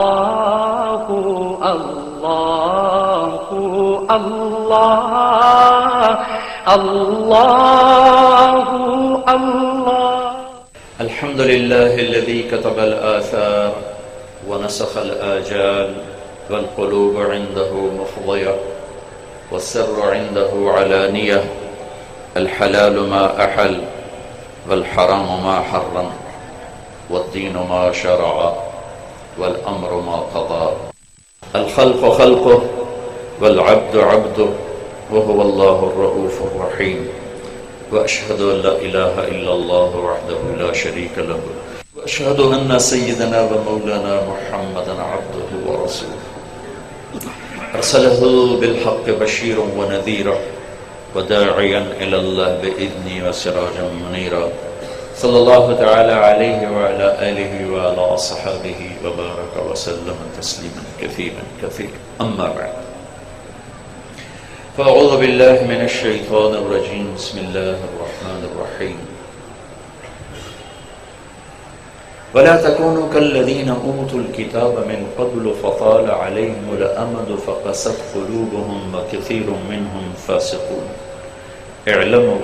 اللہ اللہ اللہ الحمد لله الذي كتب الآثار ونسخ الآجال والقلوب عنده مفضية والسر عنده علانية الحلال ما أحل والحرام ما حرم والدين ما شرع والأمر ما قضى الخلق خلقه والعبد عبده وهو الله الرؤوف الرحيم وأشهد أن لا إله إلا الله وحده لا شريك له وأشهد أن سيدنا ومولانا محمدا عبده ورسوله أرسله بالحق بشيرا ونذيرا وداعيا إلى الله بإذنه وسراجا منيرا صلى الله تعالى عليه وعلى آله وعلى أصحابه وبارك وسلم تسليما كثيرا كثيرا أما بعد فأعوذ بالله من الشيطان الرجيم بسم الله الرحمن الرحيم ولا تكونوا كالذين أوتوا الكتاب من قبل فطال عليهم الأمد فقست قلوبهم وكثير منهم فاسقون اعلموا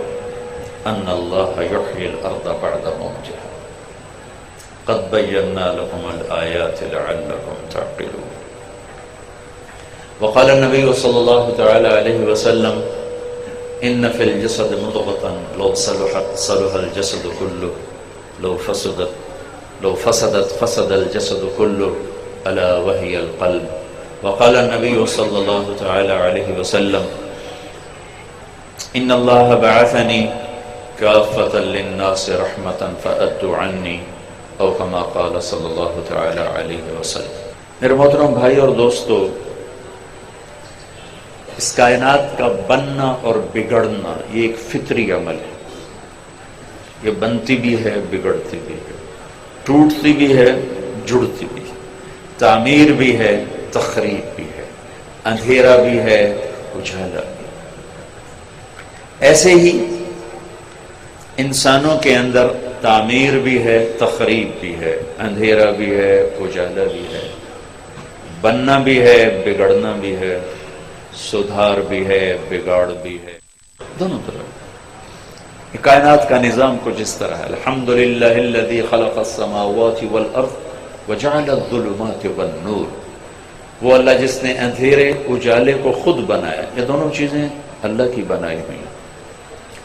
أن الله يحيي الأرض بعد موتها قد بينا لكم الآيات لعلكم تعقلون وقال النبي صلى الله تعالى عليه وسلم إن في الجسد مضغة لو صلحت صلح الجسد كله لو فسدت فسد الجسد كله ألا وهي القلب وقال النبي صلى الله تعالى عليه وسلم إن الله بعثني كافة للناس رحمة فأدوا عني أو كما قال صلى الله تعالى عليه وسلم. میرے محترم بھائی اور دوستو، اس کائنات کا بننا اور بگڑنا یہ ایک فطری عمل ہے. یہ بنتی بھی ہے، بگڑتی بھی ہے، ٹوٹتی بھی ہے، جڑتی بھی ہے، تعمیر بھی ہے، تخریب بھی ہے، اندھیرا بھی ہے، اجالا بھی ہے. ایسے ہی انسانوں کے اندر تعمیر بھی ہے، تخریب بھی ہے، اندھیرا بھی ہے، اجالا بھی ہے، بننا بھی ہے، بگڑنا بھی ہے، سدھار بھی ہے، بگاڑ بھی ہے، دونوں طرف. یہ کائنات کا نظام کچھ اس طرح ہے. الحمدللہ الذی خلق السماوات والارض وجعل الظلمات والنور. وہ اللہ جس نے اندھیرے اجالے کو خود بنایا. یہ دونوں چیزیں اللہ کی بنائی ہوئی ہیں.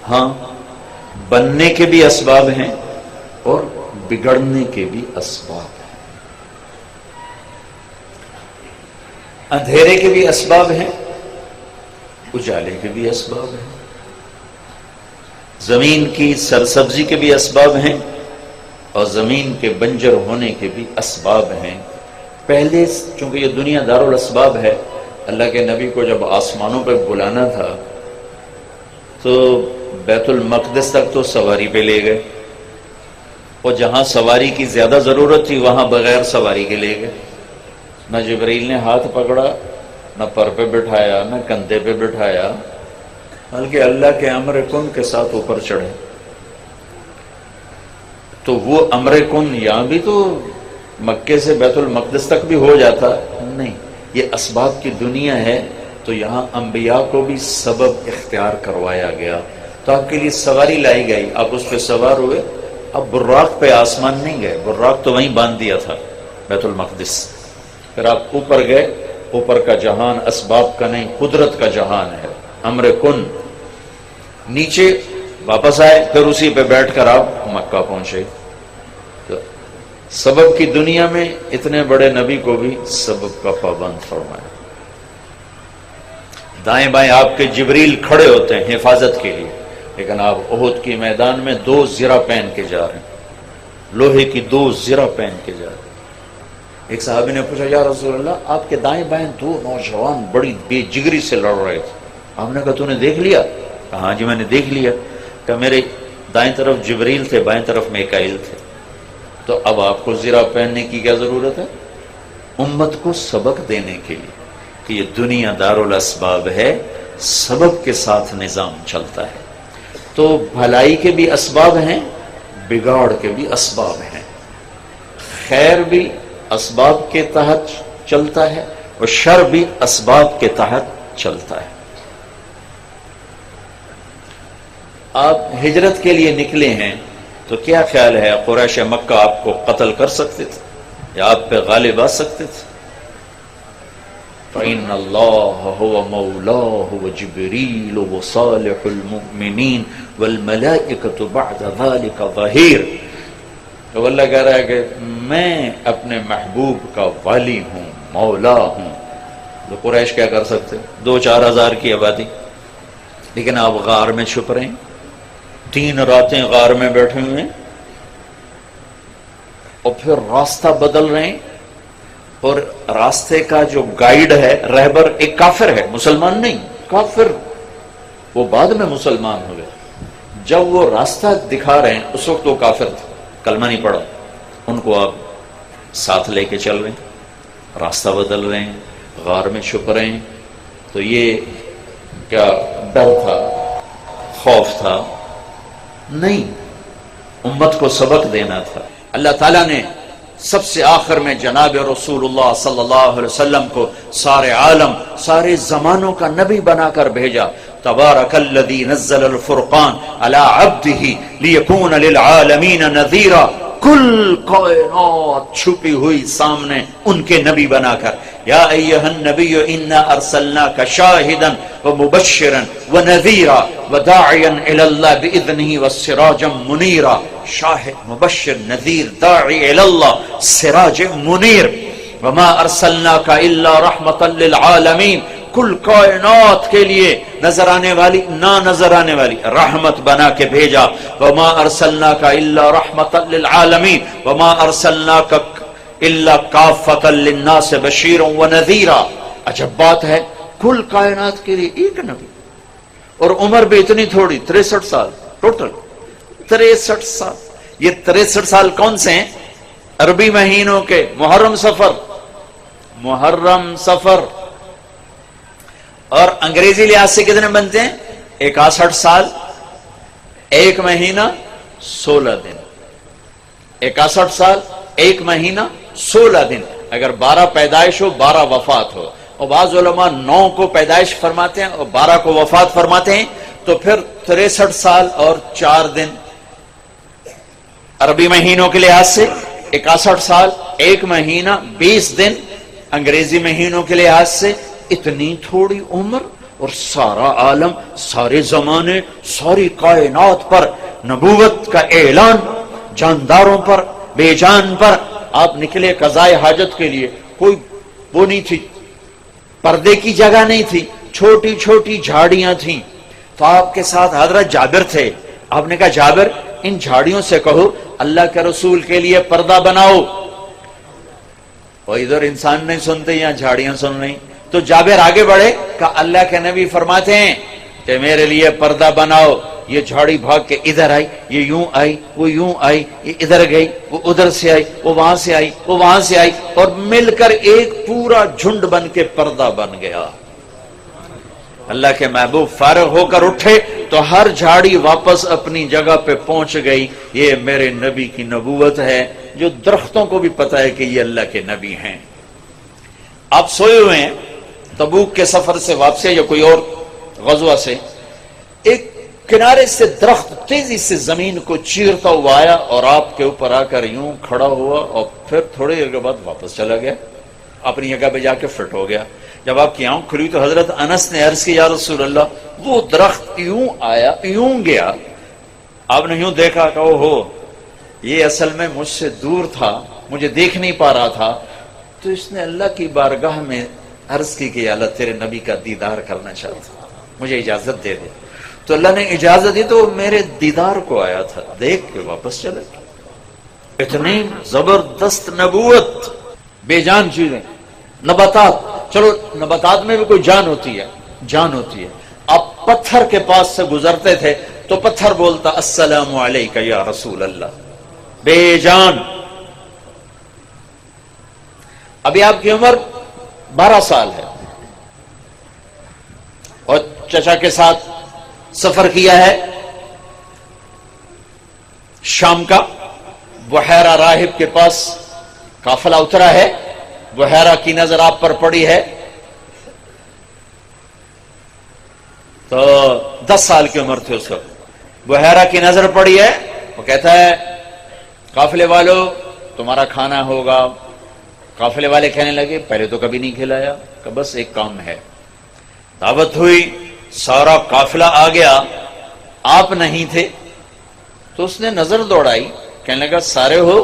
ہاں، بننے کے بھی اسباب ہیں اور بگڑنے کے بھی اسباب ہیں. اندھیرے کے بھی اسباب ہیں، اجالے کے بھی اسباب ہیں. زمین کی سرسبزی کے بھی اسباب ہیں اور زمین کے بنجر ہونے کے بھی اسباب ہیں. پہلے چونکہ یہ دنیا دارالاسباب ہے، اللہ کے نبی کو جب آسمانوں پہ بلانا تھا تو بیت المقدس تک تو سواری پہ لے گئے، اور جہاں سواری کی زیادہ ضرورت تھی وہاں بغیر سواری کے لے گئے. نہ جبرائیل نے ہاتھ پکڑا، نہ پر پہ بٹھایا، نہ کندھے پہ بٹھایا، بلکہ اللہ کے امر کن کے ساتھ اوپر چڑھے. تو وہ امر کن یہاں بھی تو مکے سے بیت المقدس تک بھی ہو جاتا نہیں. یہ اسباب کی دنیا ہے، تو یہاں انبیاء کو بھی سبب اختیار کروایا گیا. تو آپ کے لیے سواری لائی گئی، آپ اس پہ سوار ہوئے. اب براق پہ آسمان نہیں گئے، براق تو وہیں باندھ دیا تھا بیت المقدس. پھر آپ اوپر گئے، اوپر کا جہان اسباب کا نہیں، قدرت کا جہان ہے، امر کن. نیچے واپس آئے، پھر اسی پہ بیٹھ کر آپ مکہ پہنچے. تو سبب کی دنیا میں اتنے بڑے نبی کو بھی سبب کا پابند فرمایا. دائیں بائیں آپ کے جبریل کھڑے ہوتے ہیں حفاظت کے لیے، لیکن آپ احد کے میدان میں 2 زرہ پہن کے جا رہے ہیں، لوہے کی 2 زرہ پہن کے جا رہے ہیں. ایک صحابی نے پوچھا، یا رسول اللہ، آپ کے دائیں بائیں 2 نوجوان بڑی بے جگری سے لڑ رہے تھے. آپ نے کہا تو نے دیکھ لیا؟ کہا ہاں جی میں نے دیکھ لیا. کہ میرے دائیں طرف جبریل تھے، بائیں طرف میکائیل تھے. تو اب آپ کو زرہ پہننے کی کیا ضرورت ہے؟ امت کو سبق دینے کے لیے کہ یہ دنیا دارالاسباب ہے، سبب کے ساتھ نظام چلتا ہے. تو بھلائی کے بھی اسباب ہیں، بگاڑ کے بھی اسباب ہیں. خیر بھی اسباب کے تحت چلتا ہے اور شر بھی اسباب کے تحت چلتا ہے۔ آپ ہجرت کے لیے نکلے ہیں تو کیا خیال ہے قریش مکہ آپ کو قتل کر سکتے تھے یا آپ پہ غالب آ سکتے تھے؟ فَإِنَّ اللَّهَ هُوَ مَوْلَاهُ وَجِبْرِيلُ وَصَالِحُ الْمُؤْمِنِينَ وَالْمَلَائِكَةُ بَعْدَ ذَلِكَ ظَهِيرٌ۔ تو اللہ کہہ رہا ہے کہ میں اپنے محبوب کا والی ہوں، مولا ہوں۔ تو قریش کیا کر سکتے؟ 2-4 ہزار کی آبادی، لیکن آپ غار میں چھپ رہے ہیں، 3 راتیں غار میں بیٹھے ہوئے ہیں، اور پھر راستہ بدل رہے ہیں، اور راستے کا جو گائیڈ ہے، رہبر، ایک کافر ہے، مسلمان نہیں، کافر، وہ بعد میں مسلمان ہوئے۔ جب وہ راستہ دکھا رہے ہیں اس وقت وہ کافر تھے، کلمہ نہیں پڑا، ان کو آپ ساتھ لے کے چل رہے ہیں، راستہ بدل رہے ہیں، غار میں چھپ رہے ہیں۔ تو یہ کیا ڈر تھا، خوف تھا؟ نہیں، امت کو سبق دینا تھا۔ اللہ تعالیٰ نے سب سے آخر میں جناب رسول اللہ صلی اللہ علیہ وسلم کو سارے عالم، سارے زمانوں کا نبی بنا کر بھیجا۔ تبارک الذی نزل الفرقان علی عبدہ لیکون للعالمین نذیرا، کل کائنات چھپی ہوئی سامنے ان کے نبی بنا کر۔ یا ایھا النبی انا ارسلناک شاہدا ومبشرا ونذیرا وداعیا الی اللہ باذنہ وسراجا منیرا۔ شاہد، مبشر، نذیر، داعی الی اللہ، سراج منیر۔ وما ارسلناک الا رحمتا للعالمین، کل کائنات کے لیے نظر آنے والی، نہ نظر آنے والی رحمت بنا کے بھیجا۔ وما ارسلناک الا رحمتا للعالمین وما ارسلناک الا کافۃ للناس بشیرا ونذیرا۔ عجب بات ہے، کل کائنات کے لیے ایک نبی، اور عمر بھی اتنی تھوڑی، 63 سال ٹوٹل، 63 سال۔ یہ 63 سال کون سے ہیں؟ عربی مہینوں کے محرم صفر، محرم صفر، اور انگریزی لحاظ سے کتنے بنتے ہیں؟ 61 سال، 1 مہینہ 16 دن۔ 61 سال، 1 مہینہ 16 دن۔ اگر 12 پیدائش ہو، 12 وفات ہو، اور بعض علماء 9 کو پیدائش فرماتے ہیں اور 12 کو وفات فرماتے ہیں، تو پھر 63 سال اور 4 دن عربی مہینوں کے لحاظ سے، 61 سال، 1 مہینہ 20 دن انگریزی مہینوں کے لحاظ سے۔ اتنی تھوڑی عمر اور سارا عالم، سارے زمانے، ساری کائنات پر نبوت کا اعلان، جانداروں پر، بے جان پر۔ آپ نکلے قضائے حاجت کے لیے، کوئی وہ نہیں تھی، پردے کی جگہ نہیں تھی، چھوٹی چھوٹی جھاڑیاں تھیں، تو آپ کے ساتھ حضرت جابر تھے۔ آپ نے کہا جابر، ان جھاڑیوں سے کہو اللہ کے رسول کے لیے پردہ بناؤ۔ اور ادھر انسان نہیں سنتے، یہاں جھاڑیاں سن رہی۔ تو جابر آگے بڑھے، کہا اللہ کے نبی فرماتے ہیں کہ میرے لیے پردہ بناؤ۔ یہ جھاڑی بھاگ کے ادھر آئی، یہ یوں آئی، وہ یوں آئی، یہ ادھر گئی، وہ ادھر سے آئی، وہ وہاں سے آئی، وہ وہاں سے آئی، اور مل کر ایک پورا جھنڈ بن کے پردہ بن گیا۔ اللہ کے محبوب فارغ ہو کر اٹھے تو ہر جھاڑی واپس اپنی جگہ پہ پہنچ گئی۔ یہ میرے نبی کی نبوت ہے، جو درختوں کو بھی پتا ہے کہ یہ اللہ کے نبی ہیں۔ آپ سوئے ہوئے ہیں، تبوک کے سفر سے واپسی یا کوئی اور غزوہ سے، ایک کنارے سے درخت تیزی سے زمین کو چیرتا ہوا آیا اور آپ کے اوپر آ کر یوں کھڑا ہوا، اور پھر تھوڑی دیر کے بعد واپس چلا گیا، اپنی جگہ پہ جا کے فٹ ہو گیا۔ جب آپ کی آنکھ کھلی تو حضرت انس نے عرض کی، یا رسول اللہ، وہ درخت یوں آیا، یوں گیا، آپ نے یوں دیکھا کہ او ہو، یہ اصل میں مجھ سے دور تھا، مجھے دیکھ نہیں پا رہا تھا۔ تو اس نے اللہ کی بارگاہ میں عرض کی کہ اللہ تیرے نبی کا دیدار کرنا چاہتا ہوں، مجھے اجازت دے دے۔ تو اللہ نے اجازت دی تو میرے دیدار کو آیا تھا، دیکھ کے واپس چلے گیا۔ اتنی زبردست نبوت، بے جان چیزیں، نباتات، چلو نباتات میں بھی کوئی جان ہوتی ہے، جان ہوتی ہے۔ آپ پتھر کے پاس سے گزرتے تھے تو پتھر بولتا السلام علیکہ یا رسول اللہ، بے جان۔ ابھی آپ کی عمر 12 سال ہے اور چچا کے ساتھ سفر کیا ہے شام کا، بحیرہ راہب کے پاس قافلہ اترا ہے، بحیرہ کی نظر آپ پر پڑی ہے، تو 10 سال کی عمر تھی اس وقت، بحیرہ کی نظر پڑی ہے، وہ کہتا ہے قافلے والو تمہارا کھانا ہوگا۔ قافلے والے کہنے لگے پہلے تو کبھی نہیں کھلایا، کہ بس ایک کام ہے۔ دعوت ہوئی، سارا قافلہ آ گیا، آپ نہیں تھے، تو اس نے نظر دوڑائی، کہنے لگا سارے ہو؟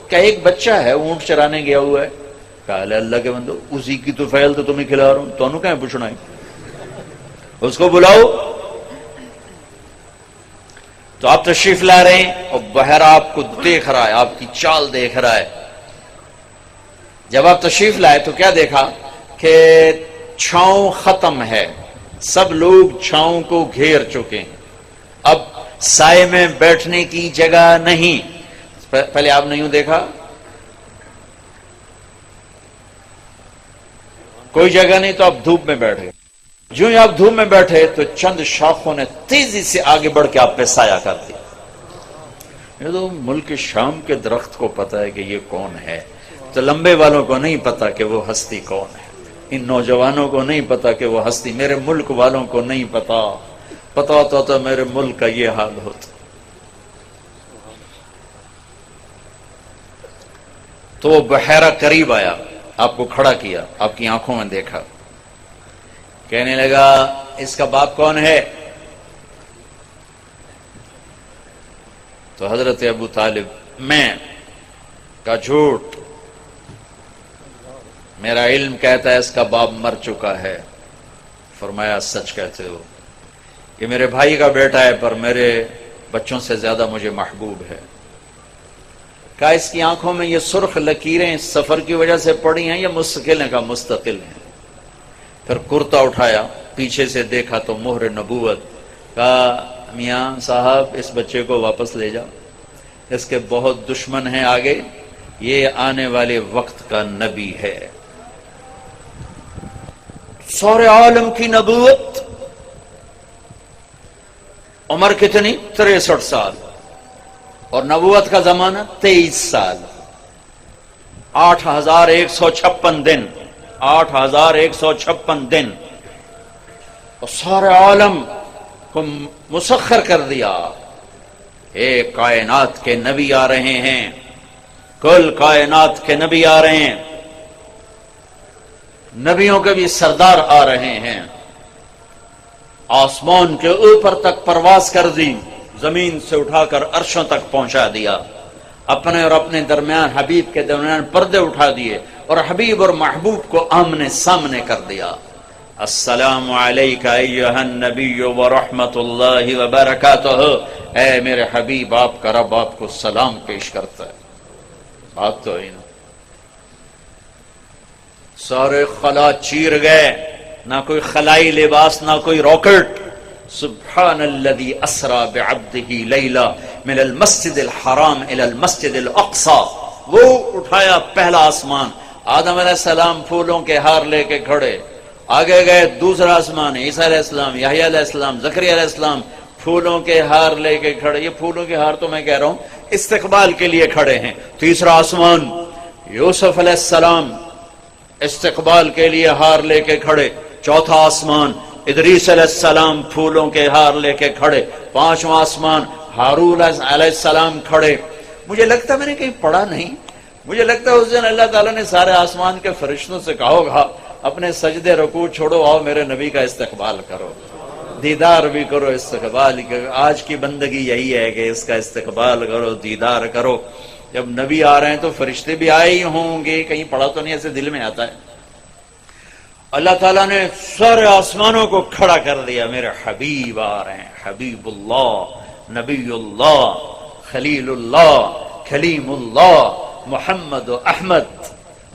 کہ ایک بچہ ہے اونٹ چرانے گیا ہوا ہے۔ کہا اللہ کے بندو اسی کی تو فعل تو تمہیں کھلا رہا ہوں، تو انہوں کہیں پوچھنا ہے، اس کو بلاؤ۔ تو آپ تشریف لا رہے ہیں اور بحیرہ آپ کو دیکھ رہا ہے، آپ کی چال دیکھ رہا ہے۔ جب آپ تشریف لائے تو کیا دیکھا کہ چھاؤں ختم ہے، سب لوگ چھاؤں کو گھیر چکے ہیں، اب سائے میں بیٹھنے کی جگہ نہیں۔ پہلے آپ نے یوں دیکھا کوئی جگہ نہیں، تو آپ دھوپ میں بیٹھ گئے۔ جو ہی آپ دھوپ میں بیٹھے تو چند شاخوں نے تیزی سے آگے بڑھ کے آپ پہ سایہ کر دیا۔ یہ تو ملک شام کے درخت کو پتا ہے کہ یہ کون ہے، تو لمبے والوں کو نہیں پتا کہ وہ ہستی کون ہے، ان نوجوانوں کو نہیں پتا کہ وہ ہستی، میرے ملک والوں کو نہیں پتا ہوتا تو میرے ملک کا یہ حال ہوتا۔ تو وہ بحیرہ قریب آیا، آپ کو کھڑا کیا، آپ کی آنکھوں میں دیکھا، کہنے لگا اس کا باپ کون ہے؟ تو حضرت ابو طالب، میں کا جھوٹ، میرا علم کہتا ہے اس کا باپ مر چکا ہے۔ فرمایا سچ کہتے ہو، یہ میرے بھائی کا بیٹا ہے پر میرے بچوں سے زیادہ مجھے محبوب ہے۔ کہا اس کی آنکھوں میں یہ سرخ لکیریں سفر کی وجہ سے پڑی ہیں یا مستقل ہیں؟ کہا مستقل ہیں۔ پھر کرتا اٹھایا، پیچھے سے دیکھا تو مہر نبوت۔ کہا میاں صاحب اس بچے کو واپس لے جاؤ، اس کے بہت دشمن ہیں آگے، یہ آنے والے وقت کا نبی ہے۔ سارے عالم کی نبوت، عمر کتنی؟ 63 سال، اور نبوت کا زمانہ 23 سال، 8156 دن، 8156 دن، اور سارے عالم کو مسخر کر دیا۔ ایک کائنات کے نبی آ رہے ہیں، کل کائنات کے نبی آ رہے ہیں، نبیوں کے بھی سردار آ رہے ہیں۔ آسمان کے اوپر تک پرواز کر دی، زمین سے اٹھا کر عرشوں تک پہنچا دیا، اپنے اور اپنے درمیان، حبیب کے درمیان پردے اٹھا دیے اور حبیب اور محبوب کو آمنے سامنے کر دیا۔ السلام علیکہ ایہا النبی ورحمت اللہ وبرکاتہ، اے میرے حبیب آپ کا رب آپ کو سلام پیش کرتا ہے۔ بات تو ہے نا، سارے خلا چیر گئے، نہ کوئی خلائی لباس نہ کوئی راکٹ۔ سبحان الذی اسرا بعبدہ لیلا من المسجد الحرام الى المسجد الاقصی، وہ اٹھایا پہلا آسمان، آدم علیہ السلام پھولوں کے ہار لے کے کھڑے، آگے گئے دوسرا آسمان، عیسیٰ علیہ السلام، یحییٰ علیہ السلام، زکریا علیہ السلام پھولوں کے ہار لے کے کھڑے۔ یہ پھولوں کے ہار تو میں کہہ رہا ہوں استقبال کے لیے کھڑے ہیں۔ تیسرا آسمان، یوسف علیہ السلام استقبال کے لیے ہار لے کے کھڑے۔ چوتھا آسمان، ادریس علیہ السلام پھولوں کے ہار لے کے کھڑے۔ پانچواں آسمان، ہارون علیہ السلام کھڑے۔ مجھے لگتا میں نے کہیں پڑھا نہیں، مجھے لگتا ہے اس دن اللہ تعالیٰ نے سارے آسمان کے فرشتوں سے کہا ہوگا اپنے سجدے رکوع چھوڑو، آؤ میرے نبی کا استقبال کرو، دیدار بھی کرو، استقبال کرو۔ آج کی بندگی یہی ہے کہ اس کا استقبال کرو، دیدار کرو۔ جب نبی آ رہے ہیں تو فرشتے بھی آئے ہی ہوں گے، کہیں پڑھا تو نہیں، ایسے دل میں آتا ہے۔ اللہ تعالیٰ نے سارے آسمانوں کو کھڑا کر دیا، میرے حبیب آ رہے ہیں، حبیب اللہ، نبی اللہ، خلیل اللہ، کلیم اللہ، محمد و احمد،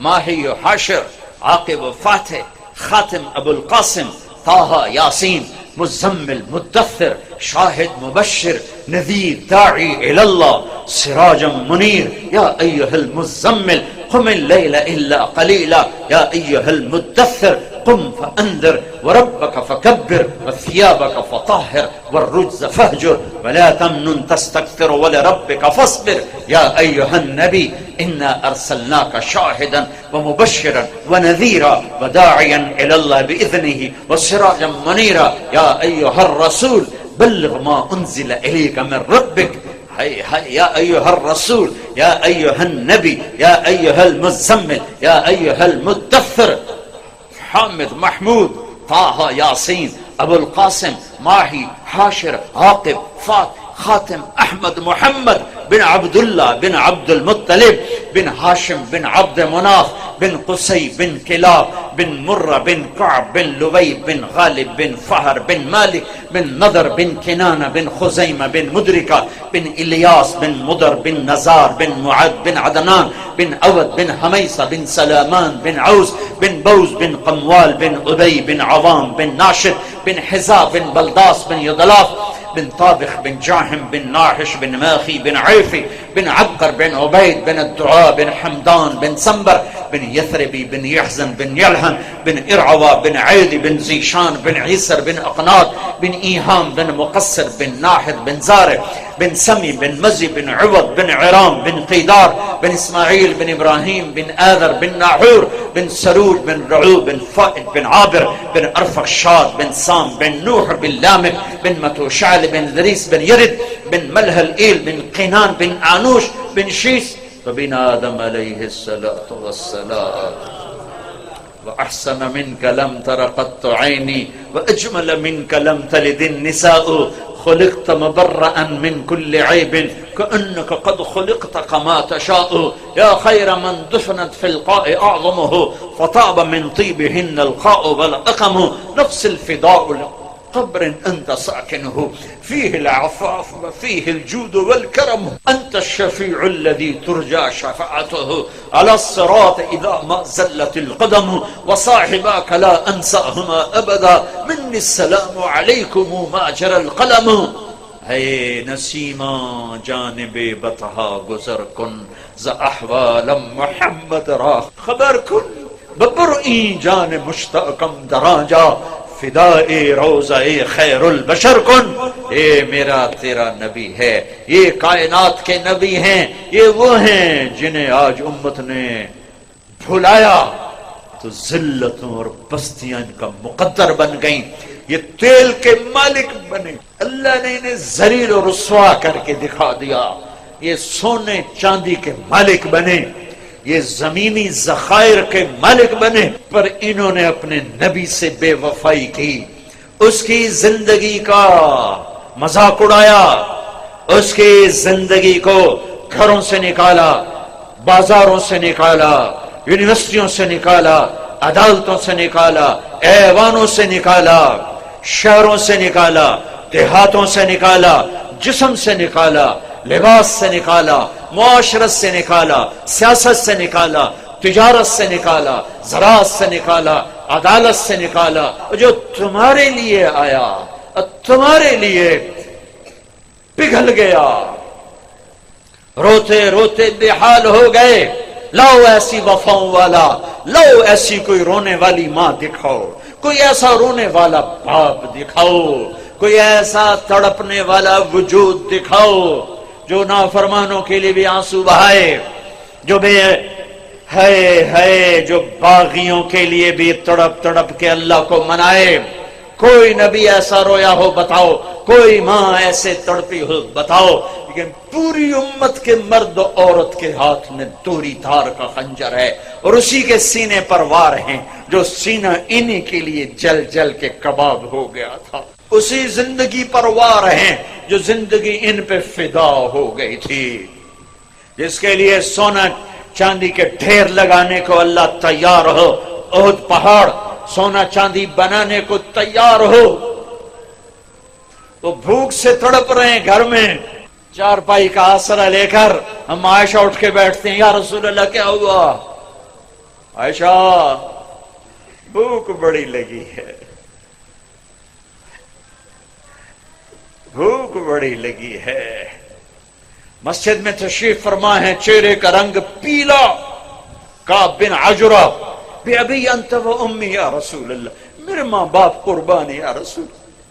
ماہی و حاشر، عاقب و فاتح، خاتم ابو القاسم، طٰہٰ یاسین، مزمل مدثر، شاہد مبشر، نذیر داعی اللہ، سراجا منیر، یا ایہا المزمل قم اللیل الا قلیلا، یا ایہا المدثر قم فأنذر وربك فكبر وثيابك فطهر والرجز فاهجر ولا تمنن تستكثر ولربك فاصبر يا أيها النبي إنا أرسلناك شاهدا ومبشرا ونذيرا وداعيا إلى الله بإذنه وسراجا منيرا يا أيها الرسول بلغ ما أنزل إليك من ربك يا أيها الرسول يا أيها النبي يا أيها المزمل يا أيها المدثر حامد محمود طه ياسين أبو القاسم ماهي حاشر عاقب فات خاتم أحمد محمد بن عبد الله بن عبد المطلب بن هاشم بن عبد مناف بن قصي بن كلاب بن مرة بن كعب بن لبي بن غالب بن فهر بن مالك بن نضر بن كنانة بن خزيمة بن مدركة بن إلياس بن مضر بن نزار بن معد بن عدنان بن أود بن حميصة بن سلامان بن عوس بن بوز بن قموال بن أبي بن عوام بن ناشد بن حزاب بن بلداس بن يضلاف بن طابخ بن جاهم بن ناحش بن ماخي بن عيفي بن عبقر بن عبيد بن الدعاء بن حمدان بن سنبر بن يثربي بن يحزن بن يلهن بن إرعوى بن عيدي بن زيشان بن عيسر بن أقناط بن إيهام بن مقصر بن ناحد بن زارع بن سمي بن مزي بن عوض بن عرام بن قيدار بن إسماعيل بن إبراهيم بن آذر بن ناحور بن سرود بن رعوب بن فائد بن عابر بن أرفق شاد بن سام بن نوح بن لامك بن متوشعل بن ذريس بن يرد بن ملهل إيل بن قينان بن آنوش بن شيس وبن آدم عليه الصلاة والسلام وأحسن منك لم تر قط عيني وأجمل منك لم تلد النساء خلقت مبرأ من كل عيب كأنك قد خلقت كما تشاء يا خير من دفنت في القاء أعظمه فطاب من طيبهن القاء والأقم نفس الفداء قبر أنت ساكنه فيه العفاف وفيه الجود والكرم أنت الشفيع الذي ترجى شفاعته على الصراط إذا ما زلت القدم وصاحباك لا أنساهما أبدا مني السلام عليكم ما جرى القلم اے نسیما جانب بطحا گزر کن ز احوال محمد را خبر کن ببرئی جان مشتاقم دراجا فدائے روضہ خیر البشر کن. اے میرا تیرا نبی ہے، یہ کائنات کے نبی ہیں، یہ وہ ہیں جنہیں آج امت نے بھلایا تو ذلتوں اور بستیاں ان کا مقدر بن گئیں. یہ تیل کے مالک بنے، اللہ نے انہیں ذلیل و رسوا کر کے دکھا دیا. یہ سونے چاندی کے مالک بنے، یہ زمینی ذخائر کے مالک بنے، پر انہوں نے اپنے نبی سے بے وفائی کی، اس کی زندگی کا مذاق اڑایا، اس کی زندگی کو گھروں سے نکالا، بازاروں سے نکالا، یونیورسٹیوں سے نکالا، عدالتوں سے نکالا، ایوانوں سے نکالا، شہروں سے نکالا، دیہاتوں سے نکالا، جسم سے نکالا، لباس سے نکالا، معاشرت سے نکالا، سیاست سے نکالا، تجارت سے نکالا، زراعت سے نکالا، عدالت سے نکالا. جو تمہارے لیے آیا تمہارے لیے پگھل گیا، روتے روتے بے حال ہو گئے. لاؤ ایسی وفاؤں والا، لاؤ ایسی کوئی رونے والی ماں دکھاؤ، کوئی ایسا رونے والا باپ دکھاؤ، کوئی ایسا تڑپنے والا وجود دکھاؤ جو نافرمانوں کے لیے بھی آنسو بہائے، جو بے ہے جو باغیوں کے لیے بھی تڑپ تڑپ کے اللہ کو منائے. کوئی نبی ایسا رویا ہو بتاؤ، کوئی ماں ایسے تڑپی ہو بتاؤ. لیکن پوری امت کے مرد و عورت کے ہاتھ میں دوری دھار کا خنجر ہے، اور اسی کے سینے پر وار ہیں جو سینہ انہی کے لیے جل جل کے کباب ہو گیا تھا. اسی زندگی پر وار ہیں جو زندگی ان پہ فدا ہو گئی تھی، جس کے لیے سونا چاندی کے ڈھیر لگانے کو اللہ تیار ہو، احد پہاڑ سونا چاندی بنانے کو تیار ہو. وہ بھوک سے تڑپ رہے ہیں گھر میں، چارپائی کا آسرا لے کر ہم عائشہ اٹھ کے بیٹھتے ہیں، یا رسول اللہ کیا ہوا؟ عائشہ بھوک بڑی لگی ہے، بھوک بڑی لگی ہے. مسجد میں تشریف فرما ہے، چہرے کا رنگ پیلا. کعب بن عجرہ بے ابی انت و امی یا رسول اللہ، میرے ماں باپ قربان یا رسول،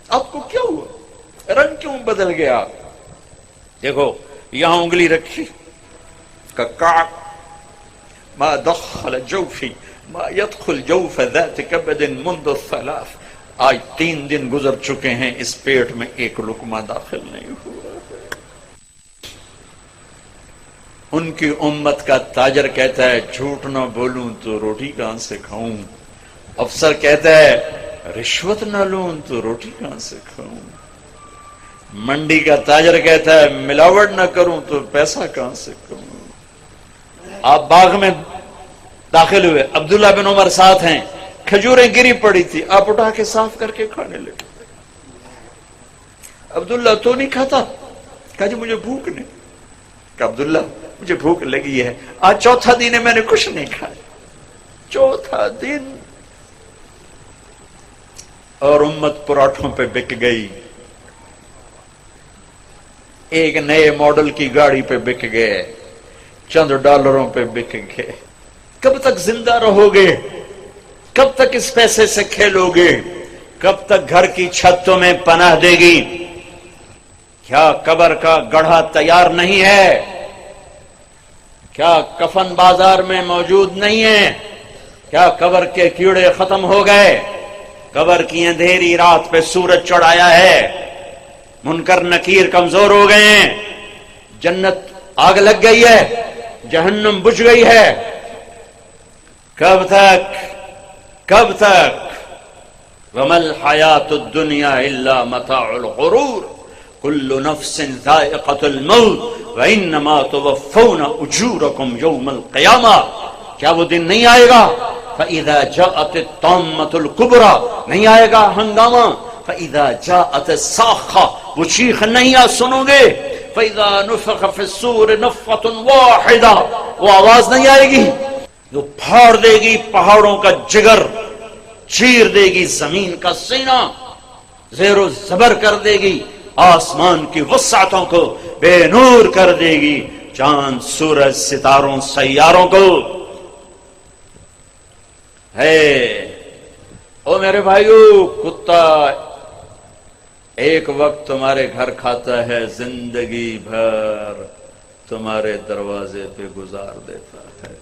آپ کو کیا ہوا، رنگ کیوں بدل گیا؟ دیکھو یہاں انگلی رکھی، کعب ما دخل جوفی ما يدخل جوف ذات کبد منذ الثلاث، آج 3 دن گزر چکے ہیں اس پیٹ میں ایک لقمہ داخل نہیں ہوا۔ ان کی امت کا تاجر کہتا ہے جھوٹ نہ بولوں تو روٹی کہاں سے کھاؤں، افسر کہتا ہے رشوت نہ لوں تو روٹی کہاں سے کھاؤں، منڈی کا تاجر کہتا ہے ملاوٹ نہ کروں تو پیسہ کہاں سے کھاؤں۔ آپ باغ میں داخل ہوئے، عبداللہ بن عمر ساتھ ہیں، کھجوریں گری پڑی تھی، آپ اٹھا کے صاف کر کے کھانے لگے۔ عبداللہ تو نہیں کھاتا، کہا جی مجھے بھوک نہیں، کہ عبداللہ مجھے بھوک لگی ہے، آج چوتھا دن ہے میں نے کچھ نہیں کھایا، چوتھا دن، اور امت پراٹھوں پہ بک گئی، ایک نئے ماڈل کی گاڑی پہ بک گئے، چند ڈالروں پہ بک گئے۔ کب تک زندہ رہو گے؟ کب تک اس پیسے سے کھیلو گے؟ کب تک گھر کی چھت تمہیں پناہ دے گی؟ کیا قبر کا گڑھا تیار نہیں ہے؟ کیا کفن بازار میں موجود نہیں ہے؟ کیا قبر کے کیڑے ختم ہو گئے؟ قبر کی اندھیری رات پہ سورج چڑھایا ہے، منکر نکیر کمزور ہو گئے ہیں، جنت آگ لگ گئی ہے، جہنم بجھ گئی ہے۔ کب تک؟ کب تک؟ وَمَا الْحَيَاةُ الدُّنْيَا إِلَّا مَتَاعُ الْغُرُورِ كُلُّ نَفْسٍ ذَائِقَةُ الْمَوْتِ وَإِنَّمَا تُوَفَّوْنَ أُجُورَكُمْ يَوْمَ الْقِيَامَةِ، کیا وہ دن نہیں آئے گا؟ فَإِذَا جَاءَتِ الطَّامَّةُ الْكُبْرَى، نہیں آئے گا ہنگامہ؟ فَإِذَا جَاءَتِ الصَّاخَّةُ، وہ چیخ نہیں سنو گے؟ فَإِذَا نُفِخَ فِي الصُّورِ نَفْخَةٌ وَاحِدَةٌ، وہ آواز نہیں آئے گی جو پھاڑ دے گی پہاڑوں کا جگر، چیر دے گی زمین کا سینہ، زیر و زبر کر دے گی آسمان کی وسعتوں کو، بے نور کر دے گی چاند سورج ستاروں سیاروں کو۔ ہے او میرے بھائیو، کتا ایک وقت تمہارے گھر کھاتا ہے، زندگی بھر تمہارے دروازے پہ گزار دیتا ہے۔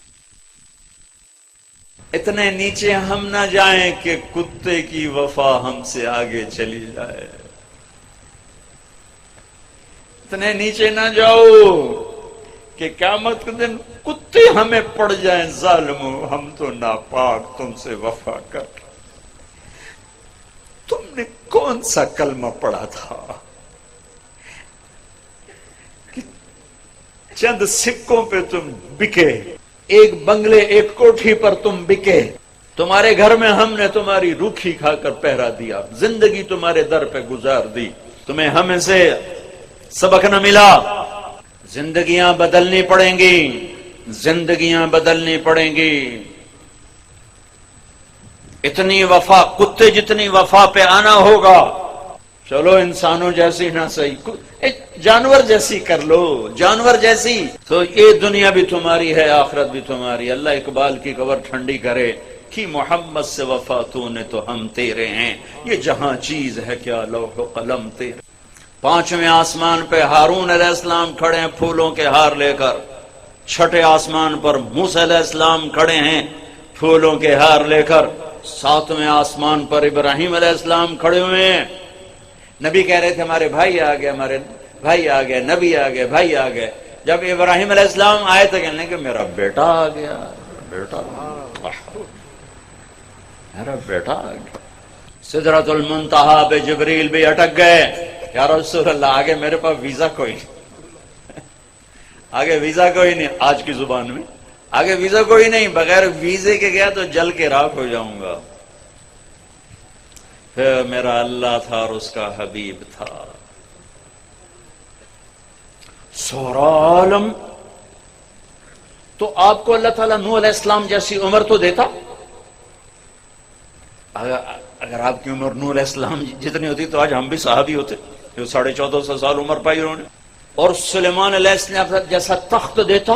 اتنے نیچے ہم نہ جائیں کہ کتے کی وفا ہم سے آگے چلی جائے، اتنے نیچے نہ جاؤ کہ قیامت کے دن کتے ہمیں پڑ جائیں، ظالمو ہم تو ناپاک تم سے وفا کر۔ تم نے کون سا کلمہ پڑھا تھا کہ چند سکوں پہ تم بکے، ایک بنگلے ایک کوٹھی پر تم بکے، تمہارے گھر میں ہم نے تمہاری روکھی کھا کر پہرا دیا، زندگی تمہارے در پہ گزار دی، تمہیں ہمیں سے سبق نہ ملا۔ زندگیاں بدلنی پڑیں گی، زندگیاں بدلنی پڑیں گی۔ اتنی وفا، کتے جتنی وفا پہ آنا ہوگا۔ چلو انسانوں جیسی نہ صحیح، جانور جیسی کر لو، جانور جیسی، تو یہ دنیا بھی تمہاری ہے، آخرت بھی تمہاری۔ اللہ اقبال کی قبر ٹھنڈی کرے کہ محمد سے وفا تو نے تو ہم تیرے ہیں، یہ جہاں چیز ہے کیا لوح و قلم تیرے۔ 5ویں آسمان پہ ہارون علیہ السلام کھڑے ہیں پھولوں کے ہار لے کر، 6ٹھے آسمان پر موسیٰ علیہ السلام کھڑے ہیں پھولوں کے ہار لے کر، 7ویں آسمان پر ابراہیم علیہ السلام کھڑے ہوئے ہیں۔ نبی کہہ رہے تھے ہمارے بھائی آ گئے، ہمارے بھائی آ گئے، نبی آ گئے، بھائی آ گئے۔ جب ابراہیم علیہ السلام آئے تو کہنے کہ میرا بیٹا آ گیا، بیٹا میرا بیٹا آ گیا۔ سدرۃ المنتہا پہ جبریل بھی اٹک گئے، یا رسول اللہ آگے میرے پاس ویزا کوئی نہیں، آگے ویزا کوئی نہیں، آج کی زبان میں آگے ویزا کوئی نہیں، بغیر ویزے کے گیا تو جل کے راکھ ہو جاؤں گا۔ پھر میرا اللہ تھا اور اس کا حبیب تھا۔ سورا عالم تو آپ کو اللہ تعالیٰ نوح علیہ السلام جیسی عمر تو دیتا، اگر آپ کی عمر نوح علیہ السلام جتنی ہوتی تو آج ہم بھی صحابی ہوتے، جو 1450 سال عمر پائی انہوں نے۔ اور سلیمان علیہ السلام جیسا تخت دیتا،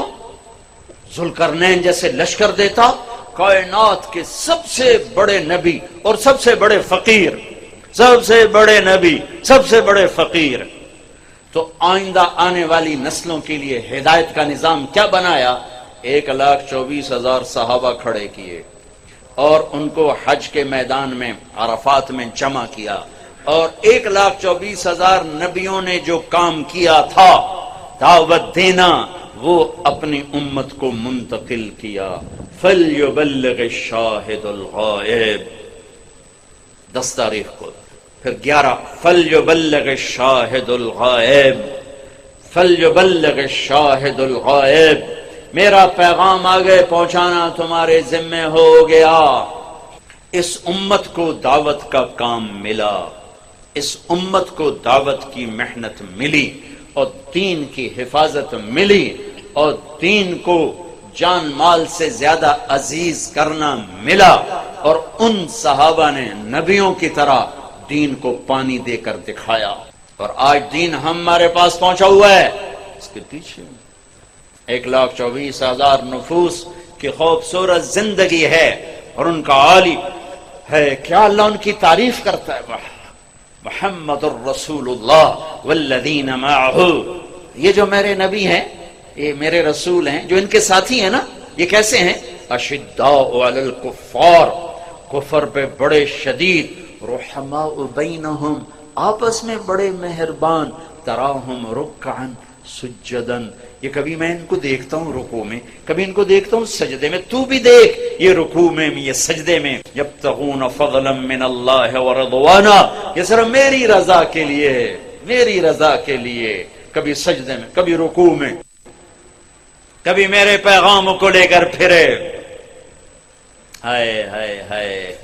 ذوالقرنین جیسے لشکر دیتا، کائنات کے سب سے بڑے نبی اور سب سے بڑے فقیر، سب سے بڑے نبی، سب سے بڑے فقیر، تو آئندہ آنے والی نسلوں کے لیے ہدایت کا نظام کیا بنایا؟ 1,24,000 صحابہ کھڑے کیے اور ان کو حج کے میدان میں عرفات میں جمع کیا، اور 1,24,000 نبیوں نے جو کام کیا تھا دعوت دینا، وہ اپنی امت کو منتقل کیا۔ فَلْيُبَلِّغِ الشَّاهِدُ الْغَائِبَ، 10 تاریخ کو، پھر 11 فَلْيُبَلِّغِ الشَّاهِدُ الْغَائِبَ، فَلْيُبَلِّغِ الشَّاهِدُ الْغَائِبَ، میرا پیغام آگے پہنچانا تمہارے ذمہ ہو گیا۔ اس امت کو دعوت کا کام ملا، اس امت کو دعوت کی محنت ملی اور دین کی حفاظت ملی، اور دین کو جان مال سے زیادہ عزیز کرنا ملا، اور ان صحابہ نے نبیوں کی طرح دین کو پانی دے کر دکھایا، اور آج دین ہمارے پاس پہنچا ہوا ہے۔ اس کے پیچھے 1,24,000 نفوس کی خوبصورت زندگی ہے، اور ان کا عالی ہے، کیا اللہ ان کی تعریف کرتا ہے، محمد الرسول اللہ والذین معہ، یہ جو میرے نبی ہیں، یہ میرے رسول ہیں، جو ان کے ساتھی ہیں نا، یہ کیسے ہیں؟ اشداء علی الکفار، کفر پہ بڑے شدید، رحماء بینہم، آپس میں بڑے مہربان، تراہم رکعا سجدا، یہ کبھی میں ان کو دیکھتا ہوں رکوع میں، کبھی ان کو دیکھتا ہوں سجدے میں، تو بھی دیکھ یہ رکوع میں، یہ سجدے میں، یبتغون فضلا من اللہ ورضوانا، یہ صرف میری رضا کے لیے ہے، میری رضا کے لیے، کبھی سجدے میں، کبھی رکوع میں، کبھی میرے پیغام کو لے کر پھرے۔ ہائے ہائے ہائے،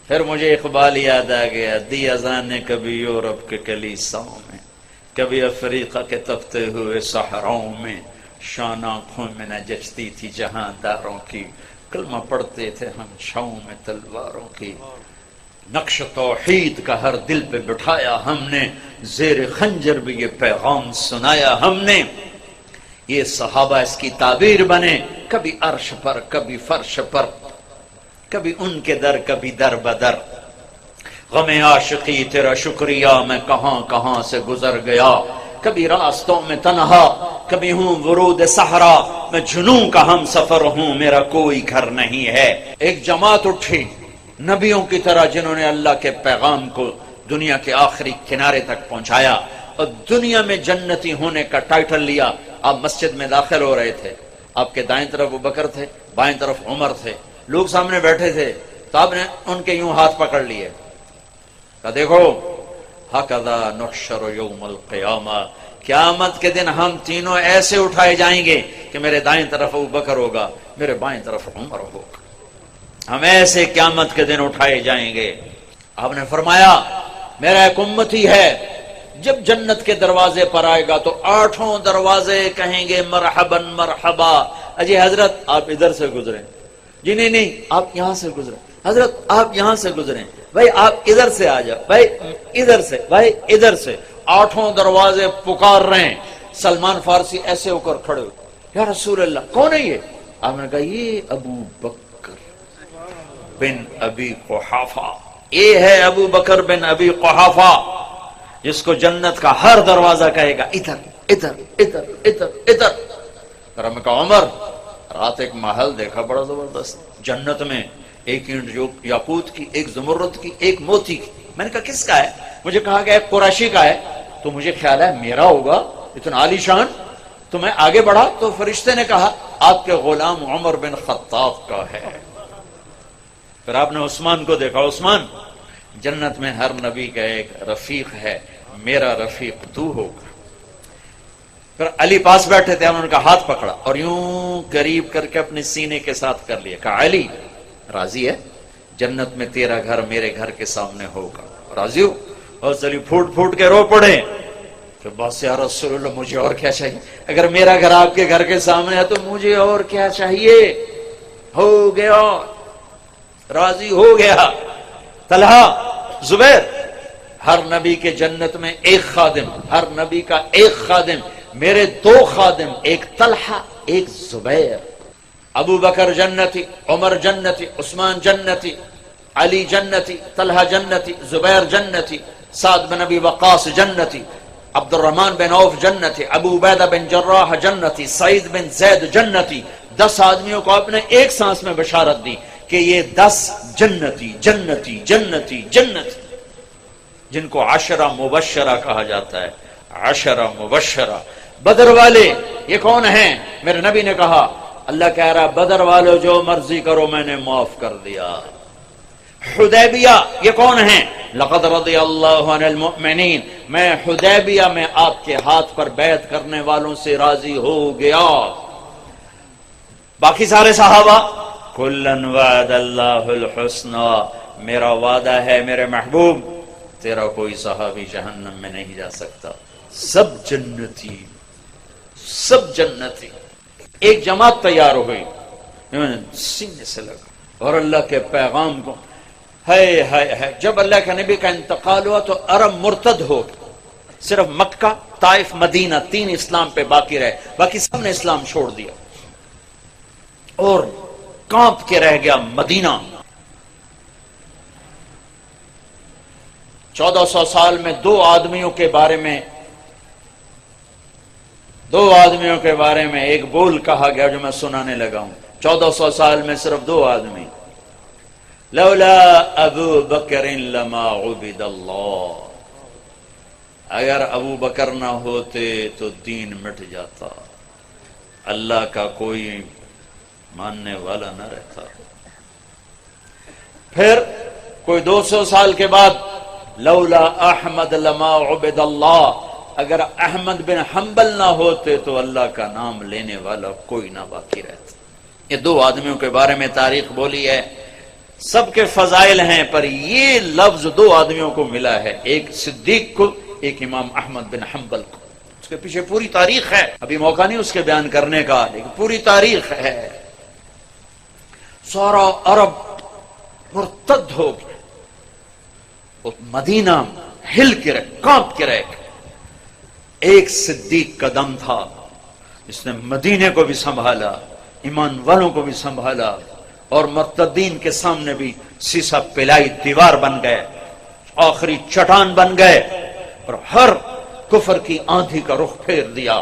پھر مجھے اقبال یاد آ گیا، دی اذان نے کبھی یورپ کے کلیساؤں میں، کبھی افریقہ کے تپتے ہوئے صحراؤں میں، شان آنکھوں میں نہ جچتی تھی جہاں داروں کی، کلمہ پڑھتے تھے ہم چھاؤں میں تلواروں کی، نقش توحید کا ہر دل پہ بٹھایا ہم نے، زیر خنجر بھی یہ پیغام سنایا ہم نے۔ یہ صحابہ اس کی تعبیر بنے، کبھی عرش پر، کبھی فرش پر، کبھی ان کے در، کبھی در بدر۔ غم عاشقی تیرا شکریہ میں کہاں کہاں سے گزر گیا، کبھی راستوں میں تنہا، کبھی ہوں ورود صحرا، میں جنوں کا ہم سفر ہوں، میرا کوئی گھر نہیں ہے۔ ایک جماعت اٹھی نبیوں کی طرح، جنہوں نے اللہ کے پیغام کو دنیا کے آخری کنارے تک پہنچایا، اور دنیا میں جنتی ہونے کا ٹائٹل لیا۔ آپ مسجد میں داخل ہو رہے تھے، آپ کے دائیں طرف ابوبکر تھے، بائیں طرف عمر تھے، لوگ سامنے بیٹھے تھے، تو آپ نے ان کے یوں ہاتھ پکڑ لیے، کہ دیکھو ہکذا نحشر یوم القیامہ، قیامت کے دن ہم تینوں ایسے اٹھائے جائیں گے کہ میرے دائیں طرف ابوبکر ہوگا، میرے بائیں طرف عمر ہوگا، ہم ایسے قیامت کے دن اٹھائے جائیں گے۔ آپ نے فرمایا میرا ایک امتی ہے، جب جنت کے دروازے پر آئے گا تو 8 دروازے کہیں گے مرحبا مرحبا۔ اجی حضرت آپ ادھر سے گزریں، جی نہیں آپ یہاں سے گزریں، حضرت آپ یہاں سے گزریں، بھائی آپ ادھر سے آ جاؤ، بھائی ادھر سے، بھائی ادھر سے، 8 دروازے پکار رہے ہیں۔ سلمان فارسی ایسے ہو کر کھڑے ہوئے، یا رسول اللہ کون ہے یہ؟ آپ نے کہا یہ ابو بکر بن ابی قحافہ، یہ ہے ابو بکر بن ابی قحافہ، جس کو جنت کا ہر دروازہ کہے گا ادھر ادھر ادھر ادھر ادھر۔ اور میں کہا عمر، رات ایک محل دیکھا بڑا زبردست، جنت میں ایک اینٹ جو یاقوت کی، ایک زمرد کی، ایک موتی کی۔ میں نے کہا کس کا ہے؟ مجھے کہا کہ ایک قریشی کا ہے، تو مجھے خیال ہے میرا ہوگا، اتنا عالی شان۔ تو میں آگے بڑھا تو فرشتے نے کہا آپ کے غلام عمر بن خطاب کا ہے۔ پھر آپ نے عثمان کو دیکھا، عثمان جنت میں ہر نبی کا ایک رفیق ہے، میرا رفیق تو ہوگا۔ پھر علی پاس بیٹھے تھے، انہوں نے کا ہاتھ پکڑا اور یوں قریب کر کے اپنے سینے کے ساتھ کر لیا، کہا علی راضی ہے؟ جنت میں تیرا گھر میرے گھر کے سامنے ہوگا، راضی ہو؟ اور علی پھوٹ پھوٹ کے رو پڑے کہ بس یا رسول اللہ مجھے اور کیا چاہیے، اگر میرا گھر آپ کے گھر کے سامنے ہے تو مجھے اور کیا چاہیے؟ ہو گیا، راضی ہو گیا۔ طلحہ، زبیر، ہر نبی کے جنت میں ایک خادم، ہر نبی کا ایک خادم، میرے 2 خادم، ایک طلحہ ایک زبیر۔ ابو بکر جنتی، عمر جنتی، عثمان جنتی، علی جنتی، طلحہ جنتی، زبیر جنتی، سعد بن ابی وقاص جنتی، عبد الرحمن بن عوف جنتی، ابو عبیدہ بن جراح جنتی، سعید بن زید جنتی. 10 آدمیوں کو آپ نے ایک سانس میں بشارت دی کہ یہ 10 جنتی جنتی جنتی جنتی، جن کو 10 مبشرہ کہا جاتا ہے. 10 مبشرہ. بدر والے یہ کون ہیں؟ میرے نبی نے کہا، اللہ کہہ رہا بدر والو جو مرضی کرو میں نے معاف کر دیا. حدیبیہ یہ کون ہیں؟ لقد رضی اللہ عن المؤمنین، میں حدیبیہ میں آپ کے ہاتھ پر بیعت کرنے والوں سے راضی ہو گیا. باقی سارے صحابہ، کلن وعد اللہ الحسنى، میرا وعدہ ہے میرے محبوب تیرا کوئی صحابی جہنم میں نہیں جا سکتا. سب جنتی، سب جنتی. ایک جماعت تیار ہو گئی، سینے سے لگا اور اللہ کے پیغام کو ہے. جب اللہ کے نبی کا انتقال ہوا تو عرب مرتد ہو گئے. صرف مکہ، طائف، مدینہ 3 اسلام پہ باقی رہے، باقی سب نے اسلام چھوڑ دیا اور کانپ کے رہ گیا مدینہ. 1400 سال میں 2 آدمیوں کے بارے میں ایک بول کہا گیا جو میں سنانے لگا ہوں. 1400 سال میں صرف 2 آدمی. لولا ابو بکر لما عبد اللہ، اگر ابو بکر نہ ہوتے تو دین مٹ جاتا، اللہ کا کوئی ماننے والا نہ رہتا. پھر کوئی 200 سال کے بعد لولا احمد لما عبد اللہ، اگر احمد بن حنبل نہ ہوتے تو اللہ کا نام لینے والا کوئی نہ باقی رہتا. یہ 2 آدمیوں کے بارے میں تاریخ بولی ہے، سب کے فضائل ہیں، پر یہ لفظ 2 آدمیوں کو ملا ہے، ایک صدیق کو، ایک امام احمد بن حنبل کو. اس کے پیچھے پوری تاریخ ہے، ابھی موقع نہیں اس کے بیان کرنے کا، لیکن پوری تاریخ ہے. سارا عرب مرتد ہو گیا اور مدینہ ہل کے رہ، کانپ کے رہ گیا. ایک صدیق کا دم تھا، اس نے مدینے کو بھی سنبھالا، ایمان والوں کو بھی سنبھالا، اور مرتدین کے سامنے بھی سیسا پلائی دیوار بن گئے، آخری چٹان بن گئے، اور ہر کفر کی آندھی کا رخ پھیر دیا.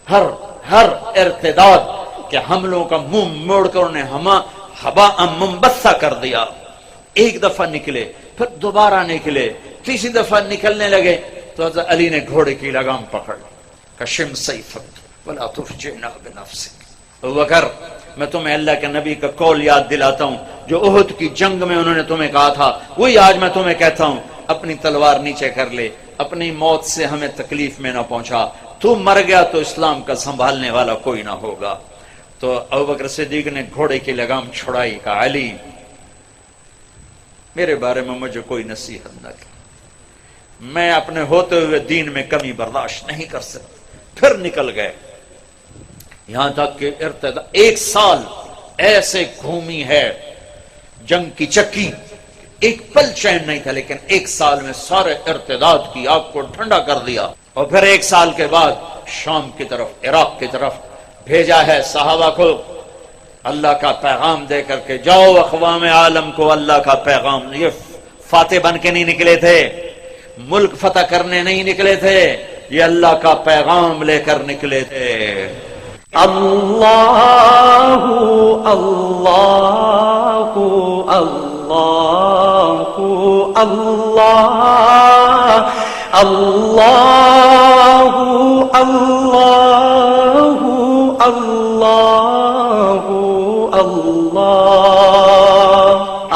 ہر ارتداد کے حملوں کا منہ موڑ کر انہیں ہوا منبثہ کر دیا. ایک دفعہ نکلے، پھر دوبارہ نکلے، تیسری دفعہ نکلنے لگے تو حضرت علی نے گھوڑے کی لگام پکڑ، کشم سیفک ولا تفجعنا بنفسک. ابو بکر، میں تمہیں اللہ کے نبی کا قول یاد دلاتا ہوں جو احد کی جنگ میں انہوں نے تمہیں کہا تھا، وہی آج میں تمہیں کہتا ہوں، اپنی تلوار نیچے کر لے، اپنی موت سے ہمیں تکلیف میں نہ پہنچا. تو مر گیا تو اسلام کا سنبھالنے والا کوئی نہ ہوگا. تو ابوبکر صدیق نے گھوڑے کی لگام چھڑائی، کہا علی میرے بارے میں مجھے کوئی نصیحت نہ کی، میں اپنے ہوتے ہوئے دین میں کمی برداشت نہیں کر سکتا. پھر نکل گئے، یہاں تک کہ ارتداد 1 سال ایسے گھومی ہے جنگ کی چکی، ایک پل چین نہیں تھا، لیکن 1 سال میں سارے ارتداد کی آگ کو ٹھنڈا کر دیا. اور پھر 1 سال کے بعد شام کی طرف، عراق کی طرف بھیجا ہے صحابہ کو اللہ کا پیغام دے کر کے، جاؤ اقوام عالم کو اللہ کا پیغام. یہ فاتح بن کے نہیں نکلے تھے، ملک فتح کرنے نہیں نکلے تھے، یہ اللہ کا پیغام لے کر نکلے تھے. اللہ اللہ اللہ اللہ اللہ اللہ اللہ اللہ